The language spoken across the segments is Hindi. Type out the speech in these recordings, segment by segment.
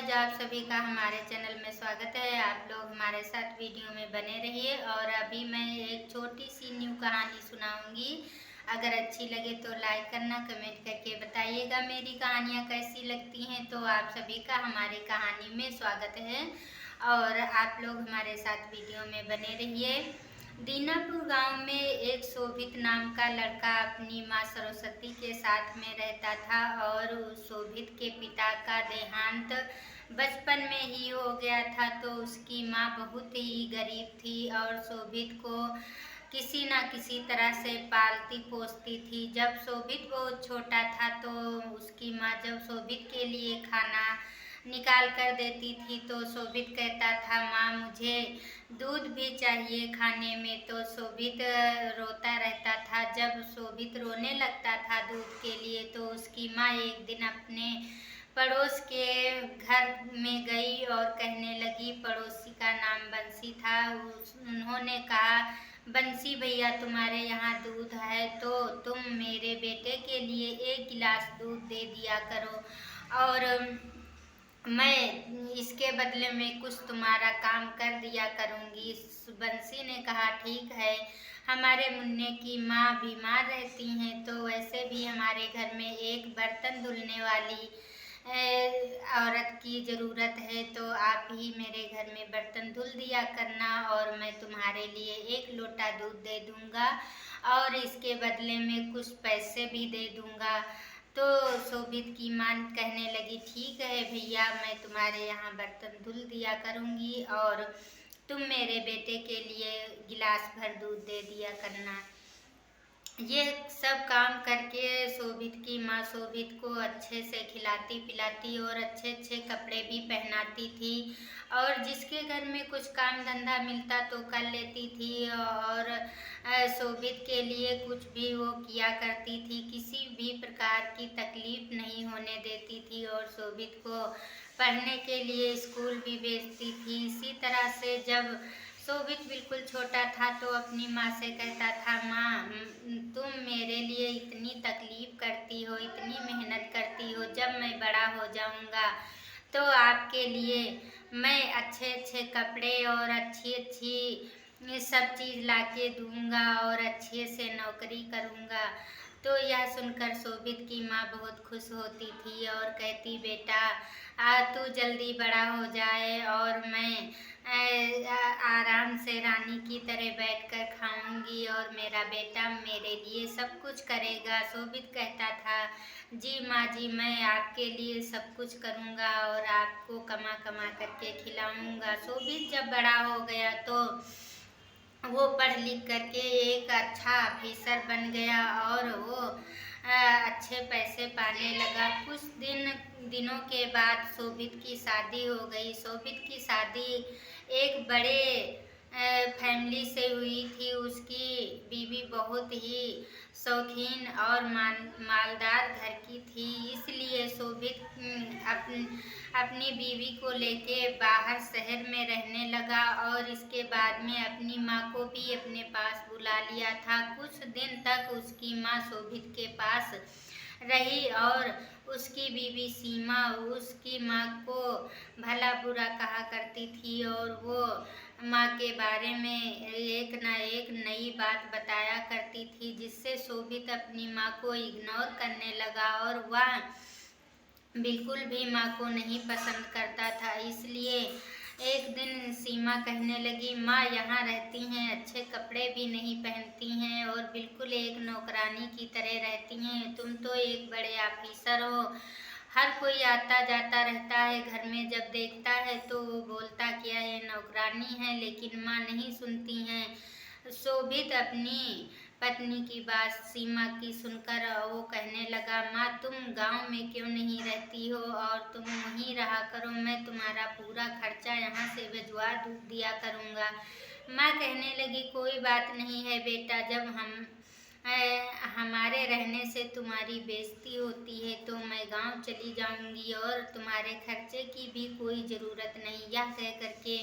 गाइस, आप सभी का हमारे चैनल में स्वागत है। आप लोग हमारे साथ वीडियो में बने रहिए। और अभी मैं एक छोटी सी न्यू कहानी सुनाऊंगी। अगर अच्छी लगे तो लाइक करना, कमेंट करके बताइएगा मेरी कहानियाँ कैसी लगती हैं। तो आप सभी का हमारी कहानी में स्वागत है और आप लोग हमारे साथ वीडियो में बने रहिए। दीनापुर गांव में एक शोभित नाम का लड़का अपनी माँ सरस्वती के साथ में रहता था और उस शोभित के पिता का देहांत बचपन में ही हो गया था। तो उसकी माँ बहुत ही गरीब थी और शोभित को किसी न किसी तरह से पालती पोसती थी। जब शोभित बहुत छोटा था तो उसकी माँ जब शोभित के लिए खाना निकाल कर देती थी तो शोभित कहता था, माँ मुझे दूध भी चाहिए खाने में। तो शोभित रोता रहता था। जब शोभित रोने लगता था दूध के लिए तो उसकी माँ एक दिन अपने पड़ोस के घर में गई और कहने लगी, पड़ोसी का नाम बंसी था। उन्होंने कहा, बंसी भैया तुम्हारे यहाँ दूध है तो तुम मेरे बेटे के लिए एक गिलास दूध दे दिया करो और मैं इसके बदले में कुछ तुम्हारा काम कर दिया करूँगी। बंसी ने कहा, ठीक है। हमारे मुन्ने की माँ बीमार रहती हैं तो वैसे भी हमारे घर में एक बर्तन धुलने वाली औरत की ज़रूरत है, तो आप ही मेरे घर में बर्तन धुल दिया करना और मैं तुम्हारे लिए एक लोटा दूध दे दूँगा और इसके बदले में कुछ पैसे भी दे दूँगा। तो शोभित की माँ कहने लगी, ठीक है भैया, मैं तुम्हारे यहाँ बर्तन धुल दिया करूँगी और तुम मेरे बेटे के लिए गिलास भर दूध दे दिया करना। ये सब काम करके शोभित की माँ शोभित को अच्छे से खिलाती पिलाती और अच्छे अच्छे कपड़े भी पहनाती थी और जिसके घर में कुछ काम धंधा मिलता तो कर लेती थी और शोभित के लिए कुछ भी वो किया करती थी। किसी भी प्रकार की तकलीफ नहीं होने देती थी और शोभित को पढ़ने के लिए स्कूल भी भेजती थी। इसी तरह से जब शोभित बिल्कुल छोटा था तो अपनी माँ से कहता था, माँ तुम मेरे लिए इतनी तकलीफ करती हो, इतनी मेहनत करती हो, जब मैं बड़ा हो जाऊँगा तो आपके लिए मैं अच्छे अच्छे कपड़े और अच्छी अच्छी सब चीज़ ला के दूँगा और अच्छे से नौकरी करूँगा। तो यह सुनकर शोभित की माँ बहुत खुश होती थी और कहती, बेटा तू जल्दी बड़ा हो जाए और मैं आराम से रानी की तरह बैठकर खाऊंगी और मेरा बेटा मेरे लिए सब कुछ करेगा। शोभित कहता था, जी माँ जी, मैं आपके लिए सब कुछ करूँगा और आपको कमा कमा करके खिलाऊँगा। शोभित जब बड़ा हो गया तो वो पढ़ लिख करके एक अच्छा ऑफिसर बन गया और वो अच्छे पैसे पाने लगा। कुछ दिनों के बाद शोभित की शादी हो गई। शोभित की शादी एक बड़े फैमिली से हुई थी। उसकी बीवी बहुत ही शौकीन और मालदार घर की थी, इसलिए शोभित अपनी बीवी को लेके बाहर शहर में रहने लगा और इसके बाद में अपनी माँ को भी अपने पास बुला लिया था। कुछ दिन तक उसकी माँ शोभित के पास रही और उसकी बीवी सीमा उसकी माँ को भला बुरा कहा करती थी और वो माँ के बारे में एक न एक नई बात बताया करती थी, जिससे शोभित अपनी माँ को इग्नोर करने लगा और वह बिल्कुल भी माँ को नहीं पसंद करता था। इसलिए एक दिन सीमा कहने लगी, माँ यहाँ रहती हैं, अच्छे कपड़े भी नहीं पहनती हैं और बिल्कुल एक नौकरानी की तरह रहती हैं। तुम तो एक बड़े ऑफिसर हो, हर कोई आता जाता रहता है घर में, जब देखता है तो वो बोलता क्या ये नौकरानी है, लेकिन माँ नहीं सुनती हैं। शोभित अपनी पत्नी की बात सीमा की सुनकर वो कहने लगा, माँ तुम गांव में क्यों नहीं रहती हो और तुम वहीं रहा करो, मैं तुम्हारा पूरा खर्चा यहाँ से भिजवा दिया करूँगा। माँ कहने लगी, कोई बात नहीं है बेटा, जब हमारे रहने से तुम्हारी बेइज्जती होती है तो मैं गांव चली जाऊंगी और तुम्हारे खर्चे की भी कोई ज़रूरत नहीं। यह कह करके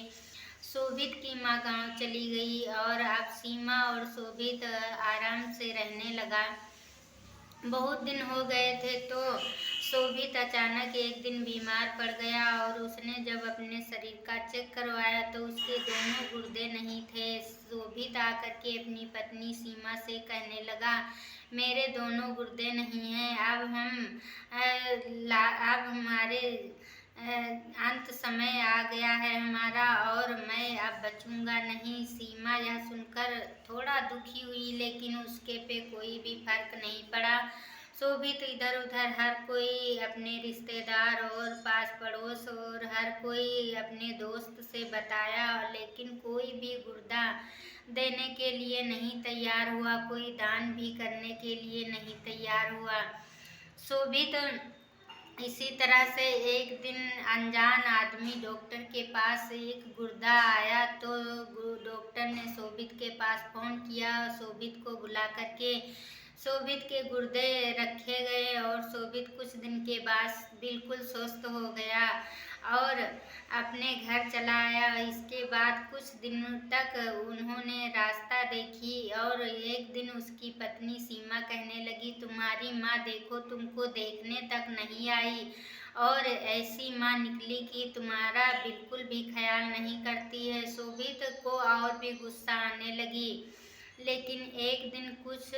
शोभित की माँ गांव चली गई और अब सीमा और शोभित आराम से रहने लगा। बहुत दिन हो गए थे तो शोभित अचानक एक दिन बीमार पड़ गया और उसने जब अपने शरीर का चेक करवाया तो उसके दोनों गुर्दे नहीं थे। शोभित आकर के अपनी पत्नी सीमा से कहने लगा, मेरे दोनों गुर्दे नहीं हैं। अब हमारे अंत समय आ गया है हमारा और मैं अब बचूंगा नहीं। सीमा यह सुनकर थोड़ा दुखी हुई, लेकिन उसके पे कोई भी फर्क नहीं पड़ा। शोभित इधर उधर हर कोई अपने रिश्तेदार और पास पड़ोस और हर कोई अपने दोस्त से बताया, लेकिन कोई भी गुर्दा देने के लिए नहीं तैयार हुआ, कोई दान भी करने के लिए नहीं तैयार हुआ। शोभित इसी तरह से एक दिन अनजान आदमी डॉक्टर के पास एक गुर्दा आया तो डॉक्टर ने शोभित के पास फोन किया। शोभित को बुला करके शोभित के गुर्दे रखे गए और शोभित कुछ दिन के बाद बिल्कुल स्वस्थ हो गया और अपने घर चला आया। इसके बाद कुछ दिनों तक उन्होंने रास्ता देखी और एक दिन उसकी पत्नी सीमा कहने लगी, तुम्हारी माँ देखो तुमको देखने तक नहीं आई और ऐसी माँ निकली कि तुम्हारा बिल्कुल भी ख्याल नहीं करती है। शोभित को और भी गुस्सा आने लगी, लेकिन एक दिन कुछ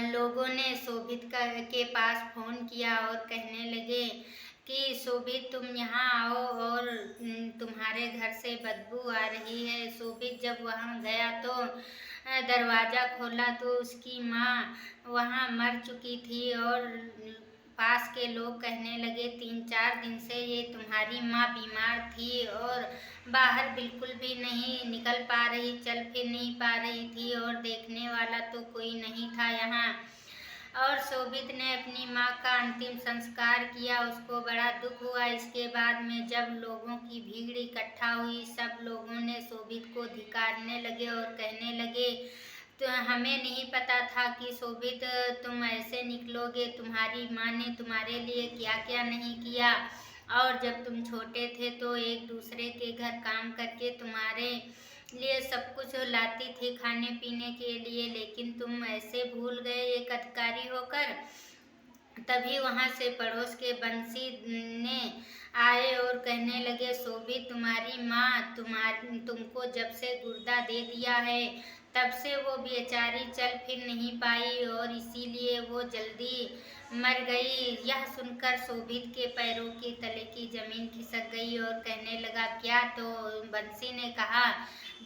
लोगों ने शोभित के पास फोन किया और कहने लगे कि शोभित तुम यहाँ आओ और तुम्हारे घर से बदबू आ रही है। शोभित जब वहाँ गया तो दरवाज़ा खोला तो उसकी माँ वहाँ मर चुकी थी और पास के लोग कहने लगे, 3-4 दिन से ये तुम्हारी माँ बीमार थी और बाहर बिल्कुल भी नहीं निकल पा रही, चल फिर नहीं पा रही थी और देखने वाला तो कोई नहीं था यहाँ। और शोभित ने अपनी माँ का अंतिम संस्कार किया। उसको बड़ा दुख हुआ। इसके बाद में जब लोगों की भीड़ इकट्ठा हुई, सब लोगों ने शोभित को धिक्कारने लगे और कहने लगे, तो हमें नहीं पता था कि शोभित तुम ऐसे निकलोगे। तुम्हारी माँ ने तुम्हारे लिए क्या क्या नहीं किया और जब तुम छोटे थे तो एक दूसरे के घर काम करके तुम्हारे लिए सब कुछ लाती थी खाने पीने के लिए, लेकिन तुम ऐसे भूल गए एक अधिकारी होकर। तभी वहाँ से पड़ोस के बंसी ने आए और कहने लगे, शोभित तुम्हारी माँ तुमको जब से गुर्दा दे दिया है तब से वो बेचारी चल फिर नहीं पाई और इसीलिए वो जल्दी मर गई। यह सुनकर शोभित के पैरों के तले की जमीन खिसक गई और कहने लगा, क्या? तो बंसी ने कहा,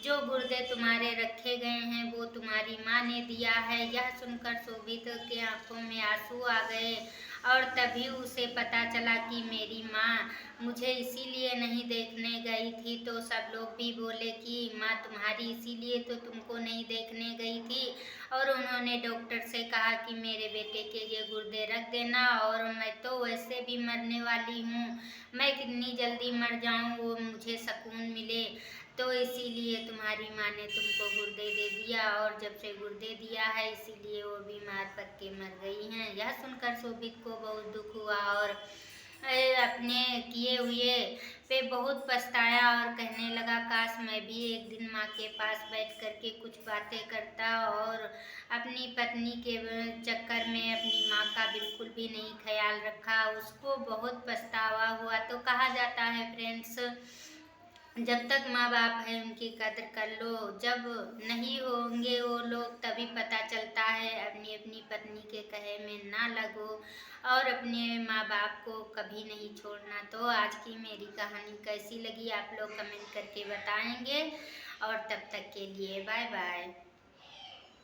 जो गुर्दे तुम्हारे रखे गए हैं वो तुम्हारी माँ ने दिया है। यह सुनकर शोभित के आंखों में आंसू आ गए और तभी उसे पता चला कि मेरी माँ मुझे इसीलिए नहीं देखने गई थी। तो सब लोग भी बोले कि माँ तुम्हारी इसीलिए तो तुमको नहीं देखने गई थी। और उन्होंने डॉक्टर से कहा कि मेरे बेटे के ये गुर्दे रख देना और मैं तो वैसे भी मरने वाली हूँ, मैं कितनी जल्दी मर जाऊँ, वो मुझे सुकून मिले, तो इसीलिए तुम्हारी माँ ने तुमको गुर्दे दे दिया और जब से गुर्दे दिया है इसीलिए वो बीमार पड़ के मर गई हैं। यह सुनकर शोभित को बहुत दुख हुआ और अपने किए हुए पे बहुत पछताया और कहने लगा, काश मैं भी एक दिन माँ के पास बैठ करके कुछ बातें करता और अपनी पत्नी के चक्कर में अपनी माँ का बिल्कुल भी नहीं ख्याल रखा। उसको बहुत पछतावा हुआ। तो कहा जाता है फ्रेंड्स, जब तक माँ बाप है उनकी कद्र कर लो, जब नहीं होंगे वो लोग तभी पता चलता है। अपनी अपनी पत्नी के कहे में ना लगो और अपने माँ बाप को कभी नहीं छोड़ना। तो आज की मेरी कहानी कैसी लगी आप लोग कमेंट करके बताएंगे और तब तक के लिए बाय बाय।